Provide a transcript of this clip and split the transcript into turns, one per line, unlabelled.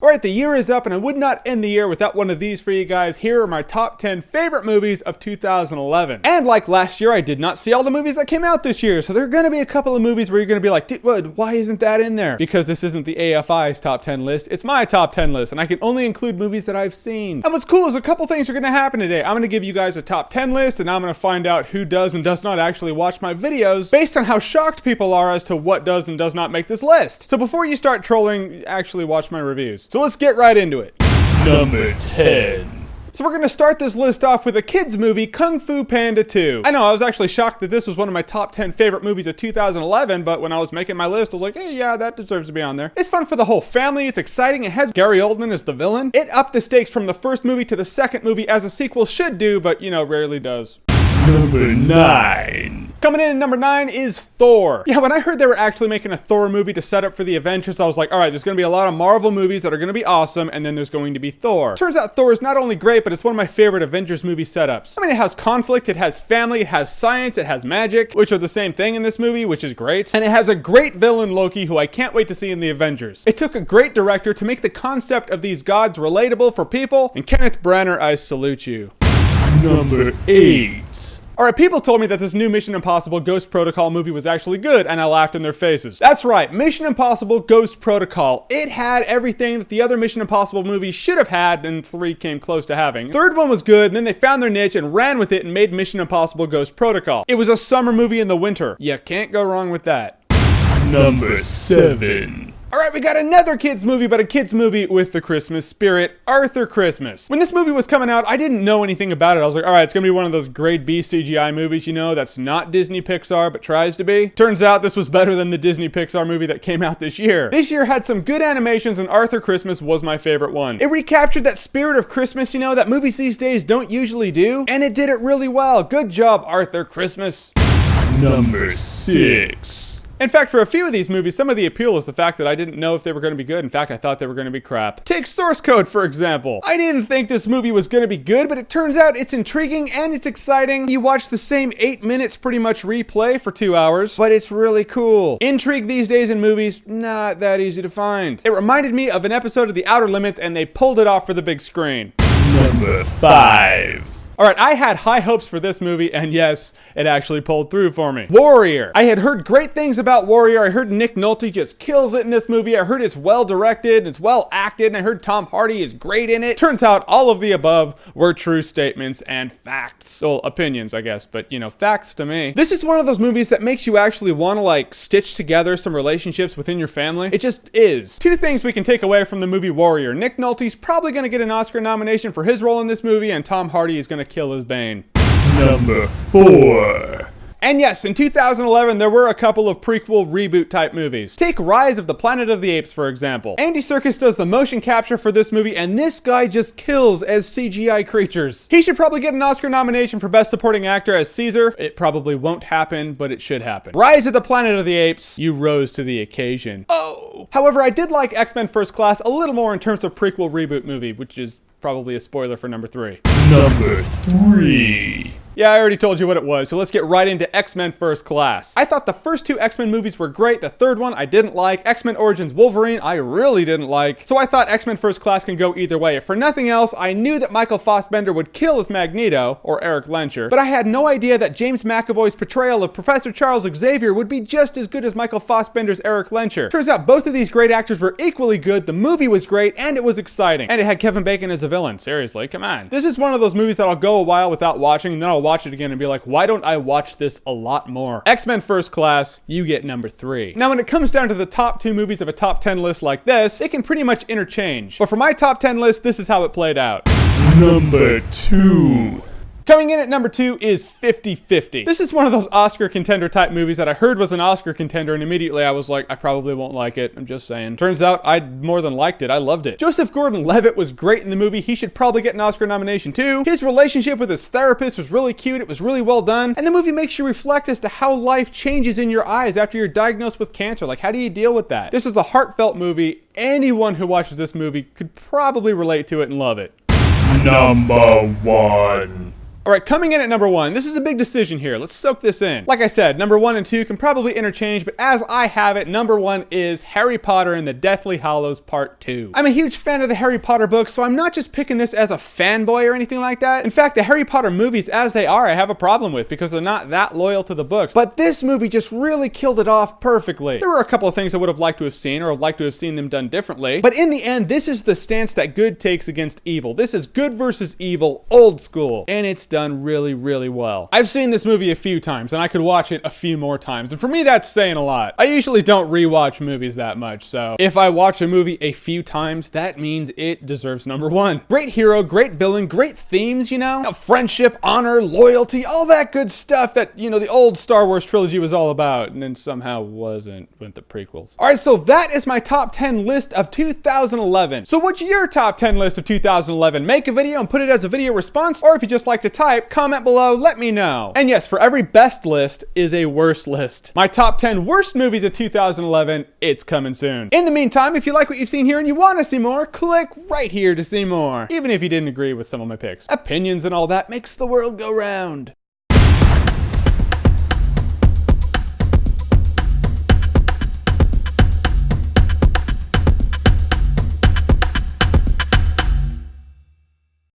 Alright, the year is up and I would not end the year without one of these for you guys. Here are my top 10 favorite movies of 2011. And like last year, I did not see all the movies that came out this year, so there are going to be a couple of movies where you're going to be like, dude, why isn't that in there? Because this isn't the AFI's top 10 list, it's my top 10 list, and I can only include movies that I've seen. And what's cool is a couple things are going to happen today. I'm going to give you guys a top 10 list, and I'm going to find out who does and does not actually watch my videos based on how shocked people are as to what does and does not make this list. So before you start trolling, actually watch my reviews. So let's get right into it.
Number 10.
So we're going to start this list off with a kids movie, Kung Fu Panda 2. I know, I was actually shocked that this was one of my top 10 favorite movies of 2011, but when I was making my list, I was like, hey, yeah, that deserves to be on there. It's fun for the whole family, it's exciting, it has Gary Oldman as the villain. It upped the stakes from the first movie to the second movie, as a sequel should do, but, you know, rarely does.
Number 9.
Coming in at number 9 is Thor. Yeah, when I heard they were actually making a Thor movie to set up for the Avengers, I was like, all right, there's going to be a lot of Marvel movies that are going to be awesome, and then there's going to be Thor. Turns out Thor is not only great, but it's one of my favorite Avengers movie setups. I mean, it has conflict, it has family, it has science, it has magic, which are the same thing in this movie, which is great. And it has a great villain, Loki, who I can't wait to see in the Avengers. It took a great director to make the concept of these gods relatable for people, and Kenneth Branagh, I salute you.
Number 8.
Alright, people told me that this new Mission Impossible Ghost Protocol movie was actually good, and I laughed in their faces. That's right, Mission Impossible Ghost Protocol. It had everything that the other Mission Impossible movies should have had, and 3 came close to having. Third one was good, and then they found their niche and ran with it and made Mission Impossible Ghost Protocol. It was a summer movie in the winter. You can't go wrong with that.
Number 7.
Alright, we got another kids movie, but a kids movie with the Christmas spirit, Arthur Christmas. When this movie was coming out, I didn't know anything about it. I was like, alright, it's gonna be one of those grade B CGI movies, you know, that's not Disney Pixar, but tries to be. Turns out this was better than the Disney Pixar movie that came out this year. This year had some good animations, and Arthur Christmas was my favorite one. It recaptured that spirit of Christmas, you know, that movies these days don't usually do, and it did it really well. Good job, Arthur Christmas.
Number 6.
In fact, for a few of these movies, some of the appeal is the fact that I didn't know if they were going to be good. In fact, I thought they were going to be crap. Take Source Code, for example. I didn't think this movie was going to be good, but it turns out it's intriguing and it's exciting. You watch the same 8 minutes pretty much replay for 2 hours, but it's really cool. Intrigue these days in movies, not that easy to find. It reminded me of an episode of The Outer Limits, and they pulled it off for the big screen.
Number 5.
Alright, I had high hopes for this movie, and yes, it actually pulled through for me. Warrior. I had heard great things about Warrior. I heard Nick Nolte just kills it in this movie. I heard it's well directed, it's well acted, and I heard Tom Hardy is great in it. Turns out all of the above were true statements and facts. Well, opinions, I guess, but you know, facts to me. This is one of those movies that makes you actually want to like stitch together some relationships within your family. It just is. 2 things we can take away from the movie Warrior. Nick Nolte's probably going to get an Oscar nomination for his role in this movie, and Tom Hardy is going to kill his Bane.
Number 4.
And yes, in 2011, there were a couple of prequel reboot type movies. Take Rise of the Planet of the Apes, for example. Andy Serkis does the motion capture for this movie, and this guy just kills as CGI creatures. He should probably get an Oscar nomination for Best Supporting Actor as Caesar. It probably won't happen, but it should happen. Rise of the Planet of the Apes, you rose to the occasion. Oh! However, I did like X-Men First Class a little more in terms of prequel reboot movie, which is probably a spoiler for number 3.
Number 3.
Yeah, I already told you what it was, so let's get right into X-Men First Class. I thought the first 2 X-Men movies were great, the third one I didn't like, X-Men Origins Wolverine I really didn't like, so I thought X-Men First Class can go either way. If for nothing else, I knew that Michael Fassbender would kill as Magneto, or Eric Lencher, but I had no idea that James McAvoy's portrayal of Professor Charles Xavier would be just as good as Michael Fassbender's Eric Lencher. Turns out both of these great actors were equally good, the movie was great, and it was exciting. And it had Kevin Bacon as a villain, seriously, come on. This is one of those movies that I'll go a while without watching, and then I'll watch it again and be like, why don't I watch this a lot more? X-Men First Class, you get number 3. Now, when it comes down to the top 2 movies of a top 10 list like this, it can pretty much interchange. But for my top 10 list, this is how it played out.
Number 2.
Coming in at number 2 is 50-50. This is one of those Oscar contender type movies that I heard was an Oscar contender, and immediately I was like, I probably won't like it. I'm just saying. Turns out I more than liked it. I loved it. Joseph Gordon-Levitt was great in the movie. He should probably get an Oscar nomination too. His relationship with his therapist was really cute. It was really well done. And the movie makes you reflect as to how life changes in your eyes after you're diagnosed with cancer. Like, how do you deal with that? This is a heartfelt movie. Anyone who watches this movie could probably relate to it and love it.
Number 1.
All right, coming in at number 1. This is a big decision here. Let's soak this in. Like I said, number 1 and 2 can probably interchange, but as I have it, number 1 is Harry Potter and the Deathly Hallows Part 2. I'm a huge fan of the Harry Potter books, so I'm not just picking this as a fanboy or anything like that. In fact, the Harry Potter movies as they are, I have a problem with because they're not that loyal to the books. But this movie just really killed it off perfectly. There were a couple of things I would have liked to have seen or would like to have seen them done differently. But in the end, this is the stance that good takes against evil. This is good versus evil, old school. And it's done really, really well. I've seen this movie a few times and I could watch it a few more times. And for me, that's saying a lot. I usually don't rewatch movies that much. So if I watch a movie a few times, that means it deserves number 1. Great hero, great villain, great themes, you know? Friendship, honor, loyalty, all that good stuff that, you know, the old Star Wars trilogy was all about and then somehow wasn't with the prequels. All right, so that is my top 10 list of 2011. So what's your top 10 list of 2011? Make a video and put it as a video response, or if you just like to type, comment below, let me know. And yes, for every best list is a worst list. My top 10 worst movies of 2011, it's coming soon. In the meantime, if you like what you've seen here and you want to see more, click right here to see more. Even if you didn't agree with some of my picks. Opinions and all that makes the world go round.